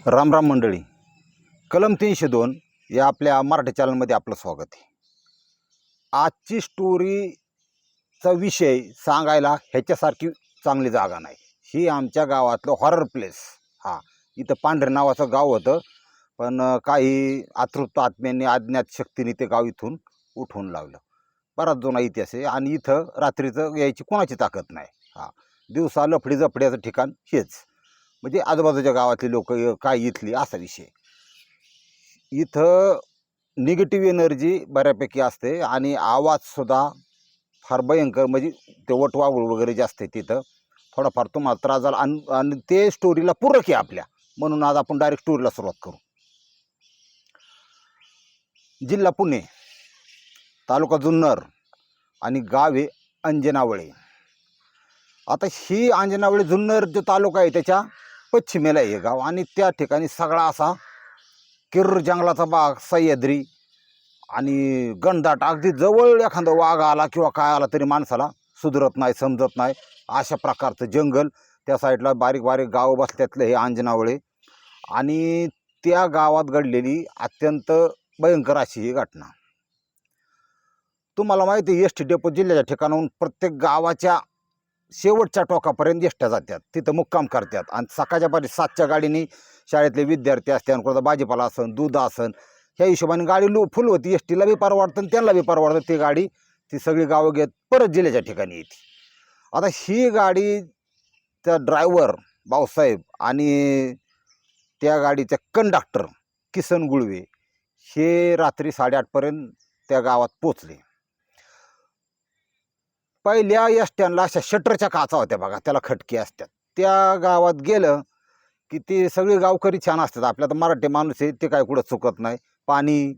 रामराम मंडळी, कलम 302 या आपल्या मराठी चॅनलमध्ये आपलं स्वागत आहे. आजची स्टोरीचा विषय सांगायला ह्याच्यासारखी चांगली जागा नाही. ही आमच्या गावातलं हॉरर प्लेस. इथं पांढरे नावाचं गाव होतं, पण काही अतृप्त आत्म्यांनी अज्ञात शक्तीने ते गाव इथून उठवून लावलं. बराच जुना इतिहास आहे आणि इथं रात्रीचं यायची कोणाची ताकद नाही. दिवसा लफडी जफड्याचं ठिकाण हेच, म्हणजे आजूबाजूच्या गावातले लोक काय इथली असा विषय. इथं निगेटिव्ह एनर्जी बऱ्यापैकी असते आणि आवाजसुद्धा फार भयंकर, म्हणजे ते वटवागुळ वगैरे जास्त आहे तिथं. थोडाफार तुम्हाला त्रास झाला आणि ते स्टोरीला पूरक आहे आपल्या, म्हणून आज आपण डायरेक्ट स्टोरीला सुरुवात करू. जिल्हा पुणे, तालुका जुन्नर आणि गाव आहे अंजनावळे. आता ही अंजनावळे जुन्नर जो तालुका आहे त्याच्या पश्चिमेला हे गाव आणि त्या ठिकाणी सगळा असा किर्र जंगलाचा भाग, सह्याद्री आणि घनदाट. अगदी जवळ एखादा वाघ आला किंवा काय आला तरी माणसाला सुधरत नाही, समजत नाही, अशा प्रकारचं जंगल. त्या साईडला बारीक बारीक गावं बसल्यातलं हे अंजनावळे. आणि त्या गावात घडलेली अत्यंत भयंकर अशी ही घटना. तुम्हाला माहिती आहे, एस टी डेपो जिल्ह्याच्या ठिकाणाहून प्रत्येक गावाच्या शेवटच्या टोकापर्यंत एसट्या जातात, तिथं मुक्काम करतात. आणि सकाळच्या पारी 7च्या गाडीने शाळेतले विद्यार्थी असतात, कोणता भाजीपाला असन, दूध असन, ह्या हिशोबाने गाडी फुल होती. एस टीला बी परवडतं आणि त्यांना बी परवडतं. ती गाडी ती सगळी गावं घेत परत जिल्ह्याच्या ठिकाणी येते. आता ही गाडी, त्या ड्रायव्हर भाऊसाहेब आणि त्या गाडीचे कंडक्टर किसन गुळवे हे रात्री 8:30पर्यंत त्या गावात पोचले. पहिल्या एसट्यांना अशा शटरच्या काचा होत्या बघा, त्याला खटके असतात. त्या गावात गेलं की ते सगळे गावकरी छान असतात. आपल्या तर मराठी माणूस आहे, ते काय कुठं चुकत नाही. पाणी,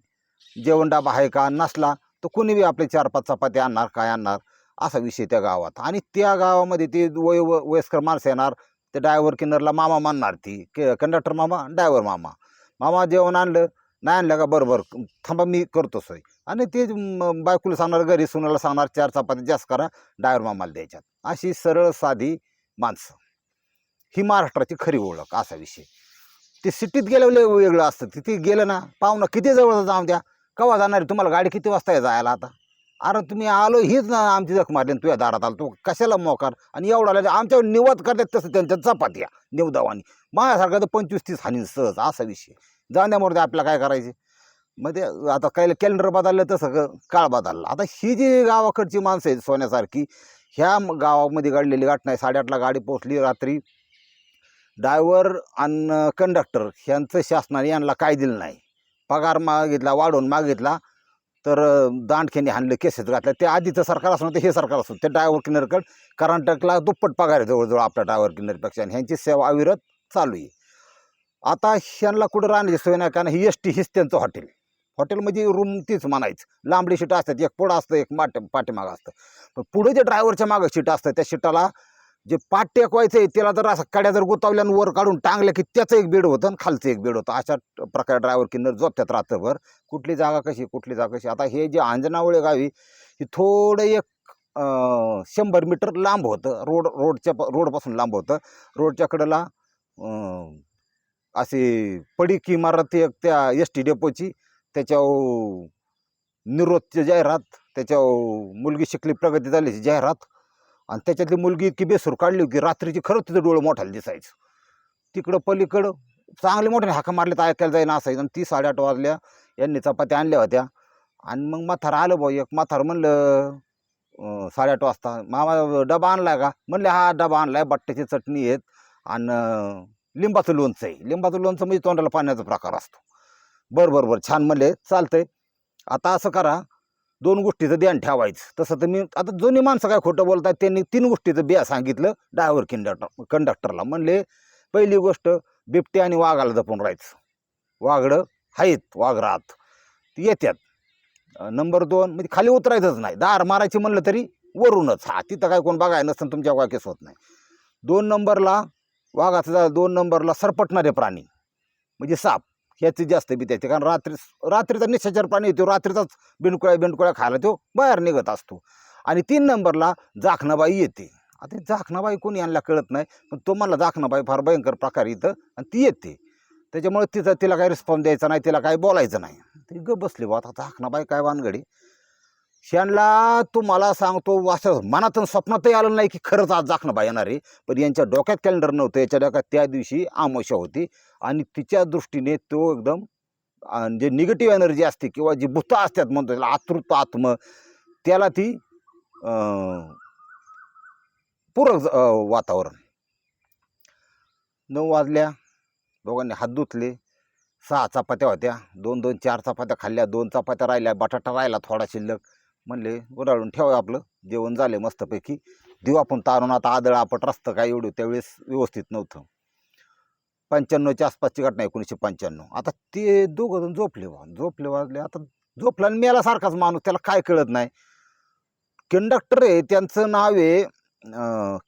जेवण डबा आहे का, नसला तर कुणी बी आपले 4-5 चपाती आणणार, काय आणणार, असा विषय त्या गावात. आणि त्या गावामध्ये ते वयस्कर माणसं येणार, ते ड्रायव्हर किन्नरला मामा मानणार, ती कंडक्टर मामा, ड्रायव्हर मामा. मामा जेवण आणलं नाही आणलं का, बरोबर थांबा मी करतो सोय. आणि ते बायकोला सांगणार, घरी सुनाला सांगणार 4 चपाती जास्त करा, ड्रायव्हर मामाला द्यायच्यात. अशी सरळ साधी माणसं, ही महाराष्ट्राची खरी ओळख, असा विषय. ते सिटीत गेल्यावर वेगळं असतं. तिथे गेलं ना, पाहुणं किती जवळ जाऊन द्या, केव्हा जाणार आहे, तुम्हाला गाडी किती वाजता आहे जायला आता, अरे तुम्ही आलो हीच ना, आमची जख मारली तुझ्या दारात आलो, तू कशाला मोकार. आणि एवढा आमच्यावर निवत करतात, तसं त्यांच्या चपात्या निवदावानी. माझ्यासारखं तर 25-30 हानी सहज, असा विषय. जाण्यामुळे आपल्याला काय करायचे. मध्ये आता काही कॅलेंडर बदललं तसं काळ बदलला. आता ही जी गावाकडची माणसं आहेत सोन्यासारखी, ह्या गावामध्ये घडलेली घटना आहे. 8:30ला गाडी पोचली रात्री. ड्रायव्हर आणि कंडक्टर ह्यांचं शासनाने यांना काय दिलं नाही. पगार मागितला, वाढवून मागितला तर दांडखेने हाणलं, केसेस घातल्या. ते आधीचं सरकार असं ते हे सरकार असं, ते ड्रायव्हर किन्नरकडे कर्नाटकला दुप्पट पगार आहे जवळजवळ आपल्या ड्रायव्हर किन्नरपेक्षा, आणि ह्यांची सेवा अविरत चालू आहे. आता ह्यांना कुठं राहण्याची सोय नाही, कारण ही एस टी हीच त्यांचं हॉटेल. हॉटेल म्हणजे रूम तीच म्हणायचं. लांबडी शीट असतात, एक पुढं असतं, एक पाठीमागं असतं. पण पुढे जे ड्रायव्हरच्या मागं शीट असतं, त्या शीटाला जे पाठ टेकवायचं आहे त्याला जर असं कड्या जर गुतावल्यानं वर काढून टांगल्या की त्याचं एक बेड होतं आणि खालचं एक बेड होतं. अशा प्रकारे ड्रायव्हर किन्नर झोपतात रात्रभर. कुठली जागा कशी, कुठली जागा कशी. आता हे जे अंजनावळे गावी, हे थोडं एक 100 मीटर लांब होतं, रोडपासून लांब होतं. रोडच्या कडेला अशी पडीक इमारत एक त्या एस टी डेपोची, त्याच्यावर निरोधची जाहिरात, त्याच्यावर मुलगी शिकली प्रगती झाल्याची जाहिरात. आणि त्याच्यातली मुलगी इतकी बेसूर काढली की रात्रीची खरंच तिचं डोळं मोठाला दिसायचं. तिकडं पलीकडं चांगले मोठे हाका मारले तर ऐकायला जाईना असायचं. आणि ती 8:30 वाजल्या, यांनी चपात्या आणल्या होत्या. आणि मग म्हातार आलं भाऊ, एक म्हातार म्हणलं 8:30 वाजता, मामा डबा आणलाय का, म्हणले हा डबा आणलाय, बट्ट्याची चटणी आहेत आणि लिंबाचं लोणचं आहे. लिंबाचं लोणचं म्हणजे तोंडाला पाण्याचा प्रकार असतो. बरं छान, म्हणले चालतंय. आता असं करा, 2 गोष्टीचं ध्यान ठेवायचं. तसं तर मी आता जुनी माणसं काय खोटं बोलतात, त्यांनी 3 गोष्टीचं बिया सांगितलं ड्रायव्हर कंडक्टरला. म्हणले पहिली गोष्ट, बिबटे आणि वाघाला जपून राहायचं. वाघडं आहेत, वाघ राहत ती येतात. नंबर 2 म्हणजे खाली उतरायचंच नाही, दार मारायची म्हणलं तरी वरूनच. तिथं काय कोण बघायला नसतं, तुमच्या काय केस होत नाही. 2 नंबरला वाघाचं, 2 नंबरला सरपटणारे प्राणी म्हणजे साप, ह्याची जास्त भीती असते. कारण रात्रीचा निशाचर प्राणी येतो, रात्रीचाच बेंडकुळ्या खायला तो बाहेर निघत असतो. आणि 3 नंबरला जाखणाबाई येते. आता जाखणाबाई कोणी यांना कळत नाही, पण तो मला जाखणाबाई फार भयंकर प्रकार इथं, आणि ती येते. त्याच्यामुळे तिला काही रिस्पॉन्स द्यायचा नाही, तिला काही बोलायचं नाही. ती गप बसली बा. आता झाकणाबाई काय वानगडी. ह्यांना तुम्हाला सांगतो असं मनातून स्वप्नातही आलं नाही की खरंच आज झाकणाबाई येणार आहे. पण यांच्या डोक्यात कॅलेंडर नव्हतं, याच्या डोक्यात त्या दिवशी अमावस्या होती. आणि तिच्या दृष्टीने तो एकदम जे निगेटिव्ह एनर्जी असते किंवा जी भूत असतात म्हणतो त्याला आतृत आत्म, त्याला ती पूरक वातावरण. 9 वाजल्या, दोघांनी हात धुतले. 6 चपात्या होत्या, 2-2 4 चपात्या खाल्ल्या, 2 चपात्या राहिल्या, बटाटा राहिला थोडा शिल्लक. म्हणले गुराळून ठेवा आपलं जेवण झाले मस्तपैकी, देऊ आपण तारून. आता आदळ आपट रस्तं काय एवढं त्यावेळेस व्यवस्थित नव्हतं. 95च्या आसपासची घटना, 1995. आता ते दोघं जण झोपले वाजले. आता झोपला आणि मेल्यासारखाच माणूस, त्याला काय कळत नाही. कंडक्टर आहे, त्यांचं नाव आहे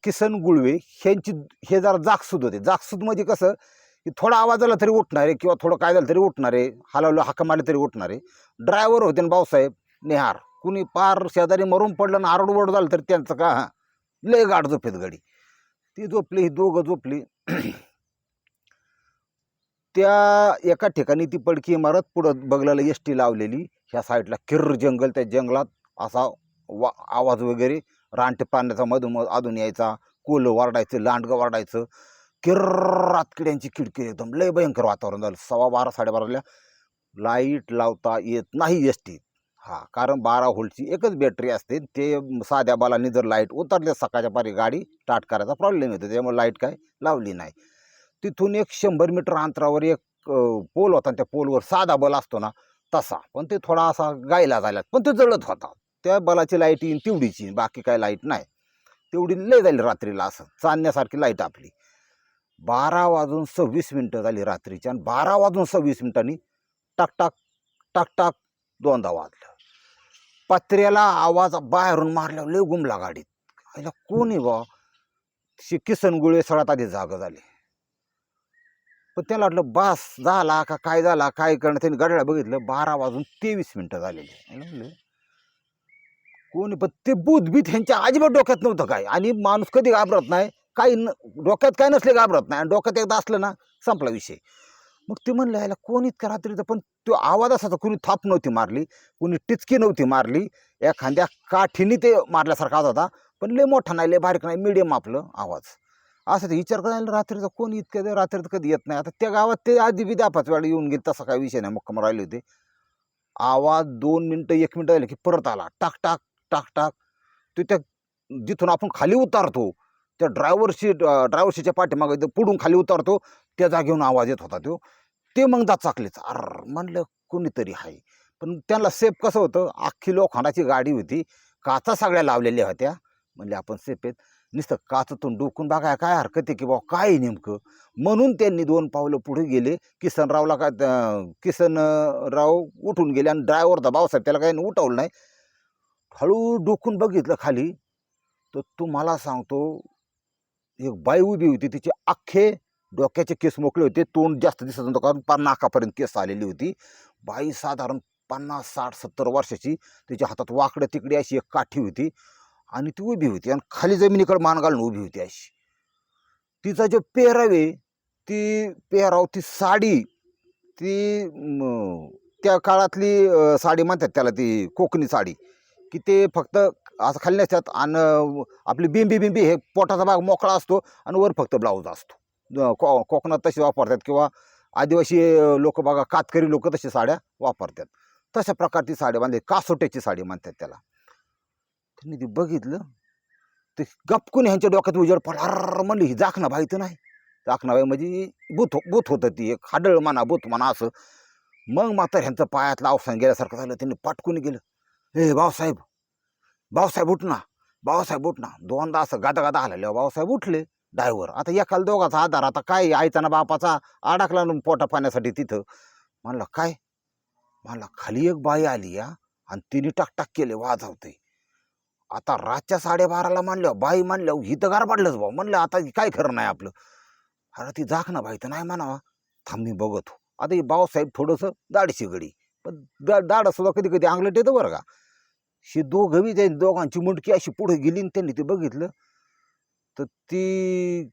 किसन गुळवे. ह्यांची हे जरा जागसूद होते. जागसूद म्हणजे कसं की थोडा आवाज आला तरी उठणारे किंवा थोडं काय झालं तरी उठणारे, हलवलं हाका मारले तरी उठणारे. ड्रायव्हर होते ना भाऊसाहेब नेहार. कुणी पार शेजारी मरून पडलं ना आरडवड झालं तरी त्यांचं का लय गाठ झोपेत गाडी. ती झोपली, ही दोघं झोपली. त्या एका ठिकाणी ती पडकी इमारत, पुढं बगलाला एसटी लावलेली, ह्या साईडला किर्र जंगल. त्या जंगलात असा आवाज वगैरे रानटे प्राण्याचा मधून अधून यायचा. कोलं वारडायचं, लांडगं वारडायचं, किर्र रातकिड्यांची खिडकी. एकदम लय भयंकर वातावरण झालं. 12:15 साडेबाराला लाईट लावता येत नाही एसटीत. हा, कारण 12 व्होल्टची एकच बॅटरी असते. ते साध्या बालांनी जर लाईट उतरले सकाळच्या पारी गाडी स्टार्ट करायचा प्रॉब्लेम येतो, त्यामुळे लाईट काय लावली नाही. तिथून एक 100 मीटर अंतरावर एक पोल होता. त्या पोलवर साधा बल असतो ना तसा, पण ते थोडा असा गायला झाला, पण तो जळत होता. त्या बलाची लाईट येईन तेवढीची, बाकी काय लाईट नाही. तेवढी लय झाली रात्रीला, असं चांदण्यासारखी लाईट आपली. 12:26 झाली रात्रीची, आणि 12:26 टाक टाक टाक टाक दोनदा वाजलं. पत्र्याला आवाज बाहेरून मारल्यावर लय गुमला गाडीत. आईला कोणी बा. किसन गुळे सगळ्यात आधी जागा झाले. पण त्याला वाटलं बास झाला का काय झाला काय करणं. त्यांनी गाड्याला बघितलं, 12:23 झालेले. कोणी पण ते बुधबीत ह्यांच्या अजिबात डोक्यात नव्हतं काय. आणि माणूस कधी घाबरत नाही, काही डोक्यात काय नसले घाबरत नाही, आणि डोक्यात एकदा असलं ना संपला विषय. मग ते म्हणलं यायला कोण इतक्या रात्रीचं. पण तो आवाज असाचा, कोणी थाप नव्हती मारली, कोणी टिचकी नव्हती मारली, एखाद्या काठीने ते मारल्यासारखा आवाज होता. पण लय मोठा नाही, लय बारीक नाही, मिडियम आपलं आवाज. असं ते विचार करायला रात्रीचा कोण इतक्या रात्रीचं कधी येत नाही. आता त्या गावात ते आधी बी 10-5 वेळा येऊन गेले, तसा काही विषय नाही, मुक्काम राहिले होते. आवाज 2 मिनटं 1 मिनटं झाले की परत आला, टाक टाक टाक टाक. तो त्या जिथून आपण खाली उतारतो त्या ड्रायव्हरशीच्या पाठीमागे पुढून खाली उतारतो त्या जागेहून आवाज येत होता तो. ते मग चाकलेच म्हणलं कोणीतरी आहे. पण त्यांना सेफ कसं होतं, अख्खी लोखंडाची गाडी होती, काचा सगळ्या लावलेल्या होत्या. म्हणले आपण सेफ आहेत. नुसतं काचातून डोकून बघाय काय हरकत आहे की बाबा काय नेमकं. म्हणून त्यांनी 2 पावलं पुढे गेले. किसनराव उठून गेले, आणि ड्रायव्हर भाऊसाहेब त्याला काही उठवलं नाही. हळू डोकून बघितलं खाली, तर तुम्हाला सांगतो एक बाई उभी होती. तिचे अख्खे डोक्याचे केस मोकळे होते, तोंड जास्त दिसत नव्हतं कारण पार नाकापर्यंत केस आलेली होती. बाई साधारण 50-60-70 वर्षाची. तिच्या हातात वाकडं तिकडे अशी एक काठी होती, आणि ती उभी होती, आणि खाली जमिनीकडे मान घालून उभी होती अशी. तिचा जो पेहरावे, ती साडी, ती त्या काळातली साडी म्हणतात त्याला, ती कोकणी साडी, की ते फक्त असं खाली नसतात. आणि आपली बिंबी हे पोटाचा भाग मोकळा असतो, आणि वर फक्त ब्लाऊज असतो. कोकणात तशी वापरतात, किंवा आदिवासी लोक बघा, कातकरी लोक तशी साड्या वापरतात. तशा प्रकारची साडी बांधली, कासोट्याची साडी म्हणतात त्याला. त्यांनी ते बघितलं, ते गपकून ह्यांच्या डोक्यात उजेड पडला. म्हणली ही झाकणाबाई तर नाही. झाकणाबाई म्हणजे भूत होतं, ती एक हाडळ म्हणा, भूत म्हणा असं. मग मात्र ह्यांचं पायातलं अवसान गेल्यासारखं झालं. त्यांनी पटकून गेलं, हे भाऊसाहेब उठ ना, भाऊसाहेब उठ ना. दोनदा असं गादा हलवल्यावर भाऊसाहेब उठले. ड्रायव्हर आता एकाला दोघाचा आधार, आता काय आईचा ना बापाचा अडकला ना पोटा पाण्यासाठी तिथं. म्हणलं काय. म्हणला खाली एक बाई आली या, आणि तिने टाकटाक केले वाजवते. आता रातच्या 12:30ला म्हणलं बाई, म्हणलं ही तर गारपाडलंच भाऊ. म्हणलं आता काय खरं नाही आपलं. अरे ती झाकणं बाई तर नाही म्हणावा. थांब मी बघतो. आता ही भाऊसाहेब थोडंसं दाडशी गडी, पण दाड सुद्धा कधी कधी अंगलट येतं बरं का. ही दोघं बी दोघांची मुंडकी अशी पुढे गेली, आणि त्यांनी ते बघितलं, तर ती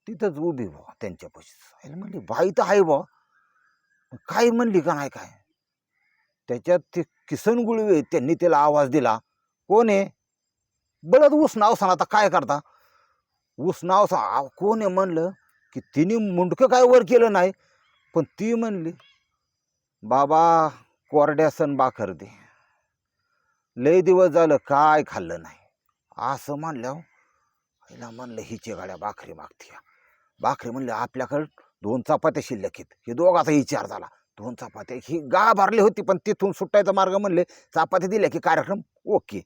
तिथंच उभी बा त्यांच्यापाशी. म्हणली बाई तर आहे बा, काय म्हणली का नाही काय. त्याच्यात ते किसन गुळवे त्यांनी त्याला आवाज दिला, कोण आहे. बळद ऊस नाव सांग, आता काय करता. ऊस नाव सांग कोण आहे म्हणलं की तिने मुंडकं काय वर केलं नाही, पण ती म्हणली बाबा कोरड्या सण बाखर दे, लय दिवस झालं काय खाल्लं नाही. असं म्हणल्यावर हिला म्हणलं हिची गाड्या भाकरी मागते. भाकरी म्हणले आपल्याकडं 2 चपात्या शिल्लक आहेत. हे दोघाचा विचार झाला. 2 चपात्या ही गा भरली होती, पण तिथून सुटायचा मार्ग म्हणले चपात्या दिल्या की कार्यक्रम ओके.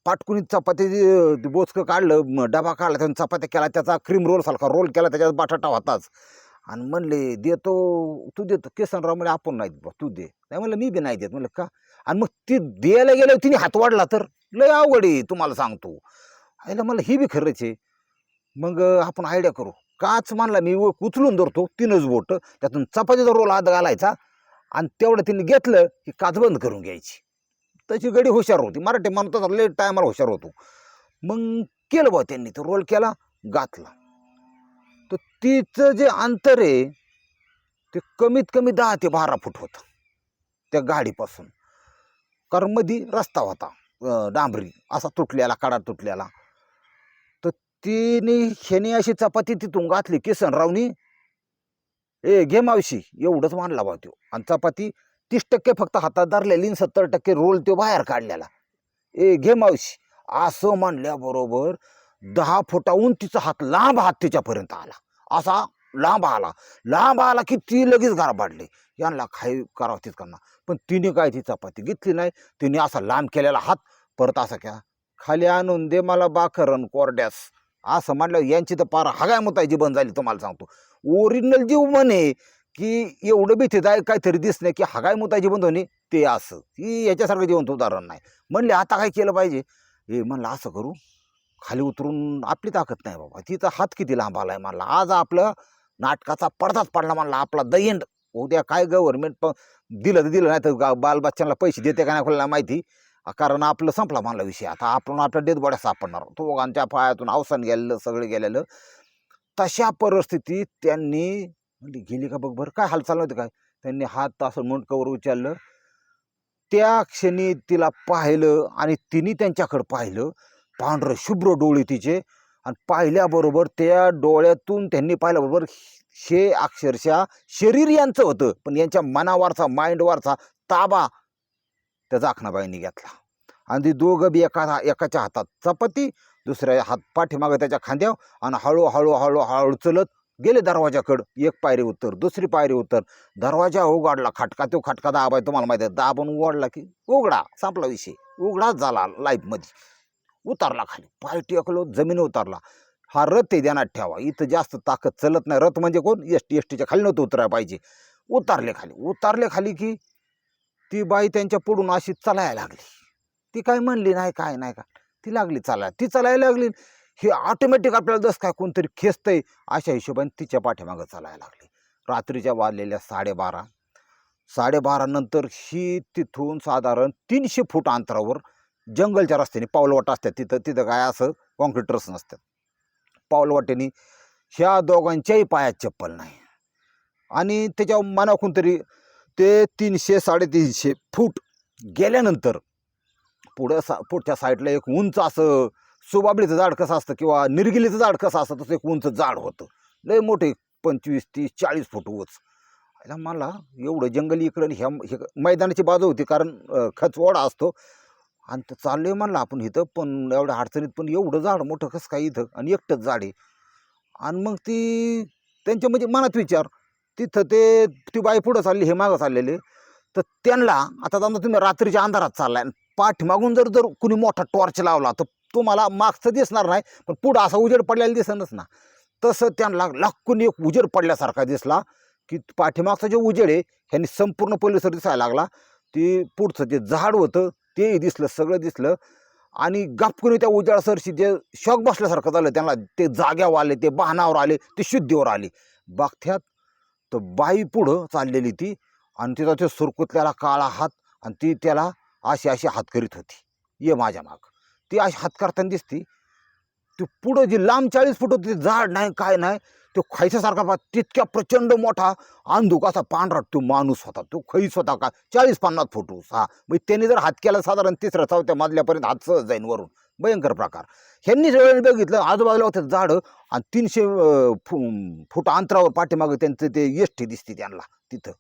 पाटकुनी चपाती बोचकं काढलं, डबा काढला, त्यानं चपात्या केला, त्याचा क्रीम रोल सारखा रोल केला, त्याच्यात बटाटा होताच. आणि म्हणले देतो, तू देतो. किसनराव म्हणजे आपण नाही देत, तू दे. नाही म्हणलं मी बी नाही देत. म्हणलं का. आणि मग ती द्यायला गेल्यावर तिने हात वाढला तर लय अवघड आहे तुम्हाला सांगतो. आईला म्हणलं ही बी खरंच आहे. मग आपण आयडिया करू. काच मानला मी उचलून धरतो 3च बोट, त्यातून चपातीचा रोल हात घालायचा आणि तेवढं तिने घेतलं की काच बंद करून घ्यायची. तशी गडी हुशार होती. मराठी म्हणतात लय टायमाला हुशार होतो. मग केलं बा त्यांनी, तो रोल केला, घातला. तर तिचं जे अंतर आहे ते कमीत कमी 10 ते 12 फूट होतं त्या गाडीपासून. कारण मध्ये रस्ता होता डांबरी, असा तुटलेला, कडा तुटलेला. तर तिने ह्याने अशी चपाती तिथून घातली किसनरावनी, ए घे मावशी, एवढंच मानला बा तो. आणि चपाती 30% फक्त हातात धरलेली, 70% रोल तो बाहेर काढलेला. ए घे मावशी असं म्हणल्याबरोबर 10 फुटा उंचीचा हात, लांब हात तिच्यापर्यंत आला. असा लांब आला की ती लगेच गारबाडली. यांना खाई करावं तीच करणार. पण तिने काय ती चपाती घेतली नाही. तिने असा लांब केलेला हात परत असा केला, खाली आणून दे मला बाखरण कोरड्यास. असं म्हणलं यांची तर पार हगाय मुतायची बंद झाली तुम्हाला सांगतो. ओरिजिनल जीव म्हणे की एवढं भीतीदायक काहीतरी दिसणे की हगाय मुतायची बंद होणे, ते असं की याच्यासारखं जिवंत उदाहरण नाही. म्हणले आता काय केलं पाहिजे. हे म्हणलं असं करू, खाली उतरून आपली ताकद नाही बाबा, तिचा हात किती लांब आलाय म्हणला. आज आपलं नाटकाचा पडदाच पडला म्हणला, आपला द एंड. उद्या काय गव्हर्नमेंट दिलं तर दिलं, नाही तर बालबच्च्यांना पैसे देते का नाही आपल्याला माहिती. कारण आपलं संपला म्हणला विषय. आता आपण आपल्या डेथ बॉड्या सापडणार. तो दोघांच्या पायातून अवसान गेलेलं, सगळं गेलेलं. तशा परिस्थितीत त्यांनी म्हणजे गेली का बघ बरं, काय हालचाल नव्हती काय. त्यांनी हात असं मुंडकावर उचललं. त्या क्षणी तिला पाहिलं आणि तिने त्यांच्याकडे पाहिलं. पांढरं शुभ्र डोळे तिचे. आणि पाहिल्याबरोबर त्या डोळ्यातून त्यांनी पाहिल्याबरोबर हे अक्षरशः शरीर यांचं होतं, पण यांच्या मनावरचा, माइंडवरचा ताबा त्या जाखणाबाईंनी घेतला. आणि ती दोघं बी एकाच्या हातात चपाती, दुसऱ्या हात पाठीमागं त्याच्या खांद्यावर. आणि हळू चलत गेले दरवाजाकडं. एक पायरी उत्तर, दुसरी पायरी उत्तर. दरवाजा उघडला, खटका, तो खटका दाबाय तुम्हाला माहिती आहे, दाबून उघडला की उघडा, संपला विषय. उघडाच झाला लाईफमध्ये. उतरला खाली, पाय टेकलो, जमीन उतरला. हा रथ आहे ध्यानात ठेवा, इथं जास्त ताकद चलत नाही. रथ म्हणजे कोण, एसटीच्या खाली नव्हतं उतरायला पाहिजे. उतरले खाली की ती बाई त्यांच्या पुढून अशी चालायला लागली. ती काय म्हणली नाही, काय नाही का, ती लागली चालायला. ती चालायला लागली, हे ऑटोमॅटिक आपल्याला जसं काय कोणतरी खेचतंय अशा हिशोबाने तिच्या पाठीमागं चालायला लागली. रात्रीच्या वाजलेल्या 12:30 नंतर ही तिथून साधारण 300 फूट अंतरावर जंगलच्या रस्त्याने पावलवाट असतात. तिथं काय असं कॉन्क्रीट रस्ते नसतात. पावलवाटेने ह्या दोघांच्याही पायात चप्पल नाही. आणि त्याच्या मनाकून तरी ते 300-350 फूट गेल्यानंतर पुढच्या साईडला एक उंच असं सुबाबळीचं झाड कसं असतं किंवा निर्गिलीचं झाड कसं असतं तसं एक उंच झाड होतं. लय मोठे 25, 30, 40 फूट उंच. मला एवढं जंगल इकडं ह्या मैदानाची बाजू होती, कारण खचवडा असतो. आणि तर चाललोय म्हणलं आपण इथं, पण एवढ्या अडचणीत पण एवढं झाड मोठं कसं काय इथं, आणि एकटंच झाड आहे. आणि मग ती त्यांच्या म्हणजे मनात विचार, तिथं ती बाई पुढं चालली, हे मागं चाललेले. तर त्यांना आता समजा तुम्ही रात्रीच्या अंधारात चाललाय, पाठीमागून जर कुणी मोठा टॉर्च लावला तर तुम्हाला मागचं दिसणार नाही, पण पुढं असा उजेड पडलेला दिसणच ना. तसं त्यांना लाखून एक उजेड पडल्यासारखा दिसला की पाठीमागचा जो उजेड आहे ह्यांनी संपूर्ण परिसर दिसायला लागला. ती पुढचं जे झाड होतं तेही दिसलं, सगळं दिसलं. आणि गपकुनी त्या उजेडासरशी जे शॉक बसल्यासारखं झालं त्यांना. ते जाग्यावर आले, ते बाहनावर आले, ते शुद्धीवर आले. बघत्यात तर बाई पुढं चाललेली ती, आणि तिचा ते सुरकुतलेला काळा हात, आणि ती त्याला अशी हात करीत होती, ये माझ्या माग. ती अशी हात करताना दिसती. ते पुढं जी लांब 40 फूट होती, झाड नाही काय नाही, तो खैसासारखा तितक्या प्रचंड मोठा अंधुक असा पांढरा तो माणूस होता. तो खैस होता का 40-50 फूट हा. मग त्यांनी जर हात केला साधारण 3ऱ्या-4थ्या मजल्यापर्यंत हात सहज जाईन वरून. भयंकर प्रकार. ह्यांनी वेळेस बघितलं आजूबाजूला होते झाडं आणि 300 फूट अंतरावर पाठीमागं त्यांचं ते एसटी दिसते त्यांना तिथं.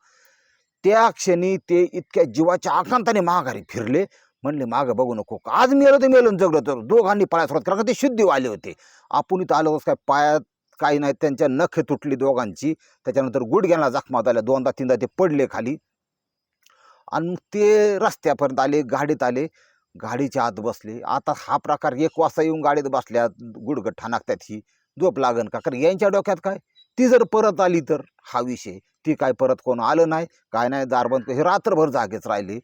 त्या क्षणी ते इतक्या जीवाच्या आकांताने माघारी फिरले. म्हणले मागं बघू नको, आज मेलो तर मेलो, जगलो तर. दोघांनी पळायला सुरुवात, कारण ते शुद्धीवाले होते. आपण इथं आलो काय पायात काही नाही, त्यांच्या नखे तुटली दोघांची. त्याच्यानंतर गुडघ्याला जखमा झाल्या, 2दा-3दा ते पडले खाली. आणि मग ते रस्त्यापर्यंत आले, गाडीत आले, गाडीच्या आत बसले. आता हा प्रकार 1 वाजता येऊन गाडीत बसल्यात, गुडघं ठाणाकतात, ही झोप लागन का? कारण यांच्या डोक्यात काय, ती जर परत आली तर हा विषय. ती काय परत कोण आलं नाही, काय नाही, दारबंद. हे रात्रभर जागेच राहिले.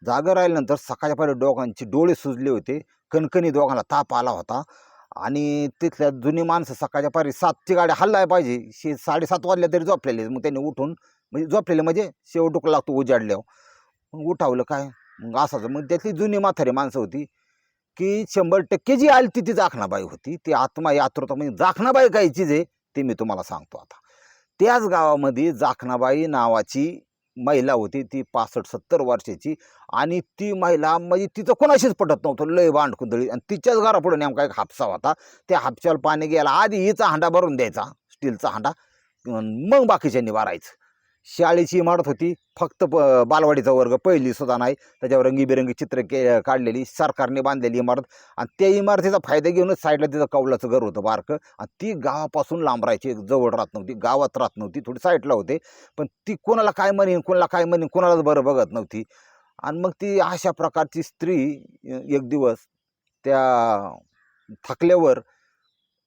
जागं राहिल्यानंतर सकाळच्या पारी दोघांचे डोळे सुजले होते, कणकणी, दोघांना ताप आला होता. आणि तिथल्या जुनी माणसं सकाळच्या पारी 7ची गाडी हल्लाय पाहिजे, 7:30 वाजल्या तरी झोपलेले. मग त्यांनी उठून, म्हणजे झोपलेले म्हणजे शेव डुकला लागतो उजाडल्यावर. मग उठावलं काय, मग असाच. मग त्यातली जुनी म्हातारी माणसं होती की 100% जी आली ती जाखणाबाई होती. ती आत्मा यात्रुता, म्हणजे जाखणाबाई काय चीज आहे ते मी तुम्हाला सांगतो आता. त्याच गावामध्ये जाखणाबाई नावाची महिला होती, ती 65-70 वर्षाची. आणि ती महिला म्हणजे तिचं कोणाशीच पटत नव्हतं, लय भांडकुदळी. आणि तिच्याच घरापुढे नेमका एक हापसा होता. त्या हापशाला पाणी घ्यायला आधी हिचा हांडा भरून द्यायचा, स्टीलचा हांडा, मग बाकीच्यांनी भरायचं. शाळेची इमारत होती, फक्त बालवाडीचा वर्ग, पहिली सुद्धा नाही. त्याच्यावर रंगीबेरंगी चित्र काढलेली, सरकारने बांधलेली इमारत. आणि त्या इमारतीचा फायदा घेऊनच साईडला तिथं कौलाचं घर होतं बारकं. आणि ती गावापासून लांब राहायची, जवळ राहत नव्हती, गावात राहत नव्हती, थोडी साईडला होते. पण ती कोणाला काय म्हणेन, कोणाला काय म्हणेन, कोणालाच बरं बघत नव्हती. आणि मग ती अशा प्रकारची स्त्री एक दिवस त्या थकल्यावर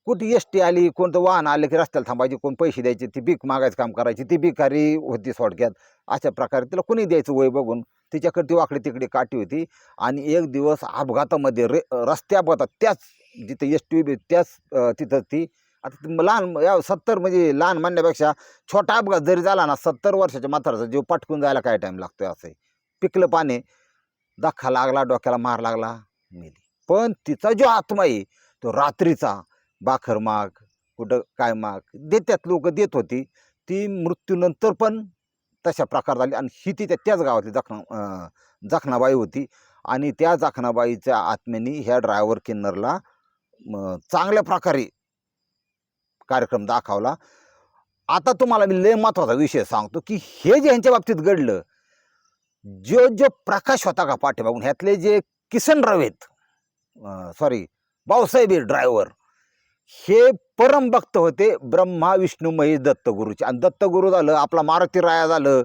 कुठे एसटी आली, कोणतं वाहन आलं की रस्त्याला थांबायची, कोण पैसे द्यायचे, ती भीक मागायचं काम करायची. ती भिकारी होती थोडक्यात. अशा प्रकारे तिला कोणी द्यायचं वय बघून. तिच्याकडे ती वाकडी तिकडे काठी होती. आणि एक दिवस अपघातामध्ये रस्त्या अपघातात, त्याच जिथे एसटी उभी त्याच तिथं ती, आता लहान 70 म्हणजे लहान म्हणण्यापेक्षा छोटा अपघात जरी झाला ना, 70 वर्षाच्या म्हाताराचा जीव पटकून जायला काय टाईम लागतोय, असं पिकलं पाणी. धक्का लागला, डोक्याला मार लागला, मेली. पण तिचा जो आत्मा आहे तो रात्रीचा बाखर माग, कुठं काय माग देतात लोक, देत होती. ती मृत्यूनंतर पण तशा प्रकार झाले. आणि ही ती त्याच गावातली जाखणाबाई होती. आणि त्या जाखणाबाईच्या आत्म्याने ह्या ड्रायव्हर किन्नरला चांगल्या प्रकारे कार्यक्रम दाखवला. आता तुम्हाला मी लय महत्वाचा विषय सांगतो की हे जे ह्यांच्या बाबतीत घडलं, जो प्रकाश होता का पाठीमागून, ह्यातले जे किसनराव आहेत, सॉरी भाऊसाहेब ड्रायव्हर, हे परम भक्त होते ब्रह्मा विष्णू महेश दत्तगुरूचे. आणि दत्तगुरू झालं, आपला मारुती राया झालं,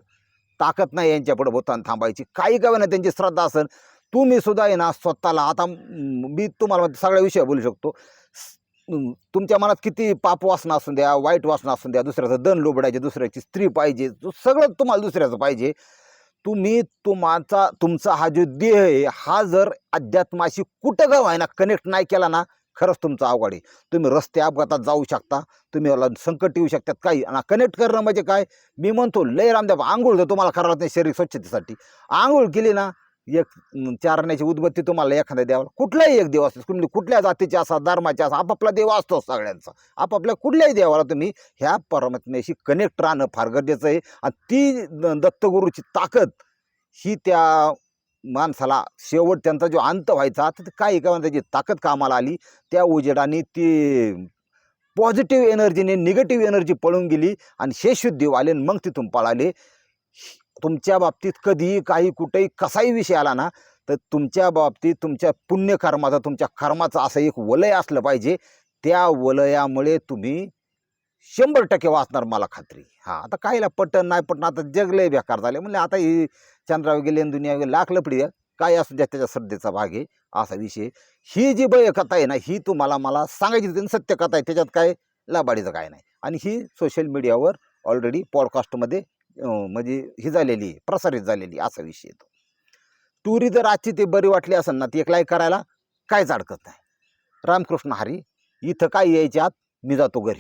ताकद नाही यांच्यापुढे बोतान थांबायची. काही का ना त्यांची श्रद्धा असेल. तुम्ही सुद्धा आहे ना स्वतःला, आता मी तुम्हाला सगळ्या विषय बोलू शकतो. तुमच्या मनात किती पाप वासना असून द्या, वाईट वासना असून द्या, दुसऱ्याचं दन लोबडायचे, दुसऱ्याची स्त्री पाहिजे, सगळं तुम्हाला दुसऱ्याचं पाहिजे. तुम्ही तुमचा हा जो देह आहे, हा जर अध्यात्माशी कुठं का व्हायना कनेक्ट नाही केला ना, खरंच तुमचं अवघड आहे. तुम्ही रस्ते अपघातात जाऊ शकता, तुम्ही संकट येऊ शकतात काही. आणि कनेक्ट करणं म्हणजे काय, मी म्हणतो लय रामदेव, आंघोळ जर तुम्हाला करायला नाही शरीर स्वच्छतेसाठी, आंघोळ केली ना, एक चारण्याची उदबत्ती तुम्हाला एखाद्या देवाला, कुठलाही एक देव असतो, तुम्ही कुठल्या जातीचे असा, धर्माचे असा, आपापला देव असतो सगळ्यांचा. आपापल्या कुठल्याही देवाला तुम्ही ह्या परमात्म्याशी कनेक्ट राहणं फार गरजेचं आहे. आणि ती दत्तगुरूची ताकद ही त्या माणसाला शेवट त्यांचा जो अंत व्हायचा, तर काही का त्याची ताकद कामाला आली. त्या उजेडाने ती पॉझिटिव्ह एनर्जीने निगेटिव्ह एनर्जी पळून गेली. आणि हे शुद्धीवाले मग तिथून पळाले. तुमच्या बाबतीत कधीही काही कुठेही कसाही विषय आला ना, तर तुमच्या बाबतीत तुमच्या पुण्यकर्माचा, तुमच्या कर्माचं असं एक वलय असलं पाहिजे. त्या वलयामुळे तुम्ही 100% वाचणार, मला खात्री. हां, आता काहीला पटन नाही पटन, आता जग लय बेकार झाले. म्हणजे आता ही चंद्रावर गेले आणि दुनिया गेली, लाख लपडी आहे, काय असू द्या, त्याच्या श्रद्धेचा भाग आहे, असा विषय. ही जी कथा आहे ना, ही तुम्हाला मला सांगायची होती, सत्य कथा आहे, त्याच्यात काय लबाडीचं काय नाही. आणि ही सोशल मीडियावर ऑलरेडी पॉडकास्टमध्ये म्हणजे ही झालेली आहे, प्रसारित झालेली, असा विषय येतो. स्टोरी जर आजची ते बरी वाटली असेल ना, ती एक लाईक करायला काहीच अडकत नाही. रामकृष्ण हरी. इथं काय यायच्या आत मी जातो घरी.